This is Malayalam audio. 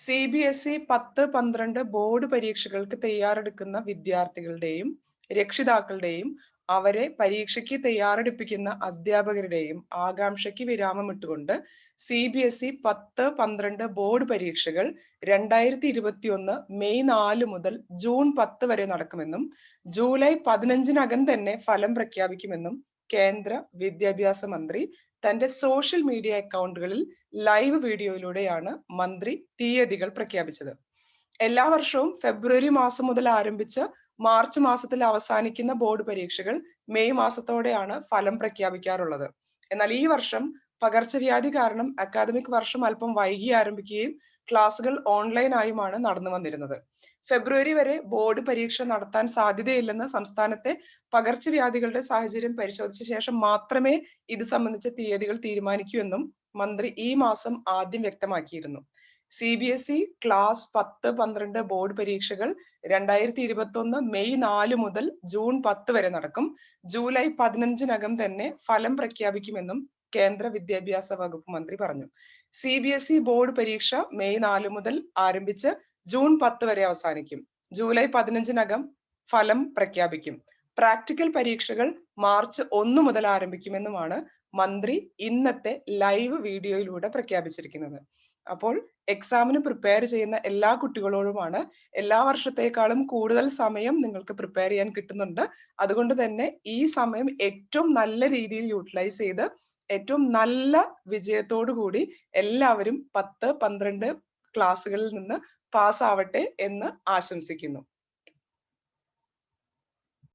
CBSE 10-12 ബോർഡ് പരീക്ഷകൾക്ക് തയ്യാറെടുക്കുന്ന വിദ്യാർത്ഥികളുടെയും രക്ഷിതാക്കളുടെയും അവരെ പരീക്ഷയ്ക്ക് തയ്യാറെടുപ്പിക്കുന്ന അധ്യാപകരുടെയും ആകാംക്ഷയ്ക്ക് വിരാമമിട്ടുകൊണ്ട് CBSE 10-12 ബോർഡ് പരീക്ഷകൾ 2021 മെയ് 4 മുതൽ ജൂൺ 10 വരെ നടക്കുമെന്നും ജൂലൈ 15-നകം തന്നെ ഫലം പ്രഖ്യാപിക്കുമെന്നും കേന്ദ്ര വിദ്യാഭ്യാസ മന്ത്രി തന്റെ സോഷ്യൽ മീഡിയ അക്കൗണ്ടുകളിൽ ലൈവ് വീഡിയോയിലൂടെയാണ് മന്ത്രി തീയതികൾ പ്രഖ്യാപിച്ചത്. എല്ലാ വർഷവും ഫെബ്രുവരി മാസം മുതൽ ആരംഭിച്ച് മാർച്ച് മാസത്തിൽ അവസാനിക്കുന്ന ബോർഡ് പരീക്ഷകൾ മെയ് മാസത്തോടെയാണ് ഫലം പ്രഖ്യാപിക്കാറുള്ളത്. എന്നാൽ ഈ വർഷം പകർച്ചവ്യാധി കാരണം അക്കാദമിക് വർഷം അല്പം വൈകി ആരംഭിക്കുകയും ക്ലാസുകൾ ഓൺലൈനായുമാണ് നടന്നു വന്നിരുന്നത്. ഫെബ്രുവരി വരെ ബോർഡ് പരീക്ഷ നടത്താൻ സാധ്യതയില്ലെന്ന് സംസ്ഥാനത്തെ പകർച്ചവ്യാധികളുടെ സാഹചര്യം പരിശോധിച്ച ശേഷം മാത്രമേ ഇത് സംബന്ധിച്ച തീയതികൾ തീരുമാനിക്കൂ എന്നും മന്ത്രി ഈ മാസം ആദ്യം വ്യക്തമാക്കിയിരുന്നു. CBSE ക്ലാസ് 10-12 ബോർഡ് പരീക്ഷകൾ 2021 മെയ് 4 മുതൽ ജൂൺ 10 വരെ നടക്കും. ജൂലൈ 15-നകം തന്നെ ഫലം പ്രഖ്യാപിക്കുമെന്നും കേന്ദ്ര വിദ്യാഭ്യാസ വകുപ്പ് മന്ത്രി പറഞ്ഞു. CBSE ബോർഡ് പരീക്ഷ മെയ് 4 മുതൽ ആരംഭിച്ച് ജൂൺ 10 വരെ അവസാനിക്കും. ജൂലൈ 15-നകം ഫലം പ്രഖ്യാപിക്കും. പ്രാക്ടിക്കൽ പരീക്ഷകൾ മാർച്ച് 1 മുതൽ ആരംഭിക്കുമെന്നുമാണ് മന്ത്രി ഇന്നത്തെ ലൈവ് വീഡിയോയിലൂടെ പ്രഖ്യാപിച്ചിരിക്കുന്നത്. അപ്പോൾ എക്സാമിന് പ്രിപ്പയർ ചെയ്യുന്ന എല്ലാ കുട്ടികളോടുമാണ് എല്ലാ വർഷത്തേക്കാളും കൂടുതൽ സമയം നിങ്ങൾക്ക് പ്രിപ്പയർ ചെയ്യാൻ കിട്ടുന്നുണ്ട്. അതുകൊണ്ട് തന്നെ ഈ സമയം ഏറ്റവും നല്ല രീതിയിൽ യൂട്ടിലൈസ് ചെയ്ത് ഏറ്റവും നല്ല വിജയത്തോടു കൂടി എല്ലാവരും 10-12 ക്ലാസ്സുകളിൽ നിന്ന് പാസ്സാവട്ടെ എന്ന് ആശംസിക്കുന്നു.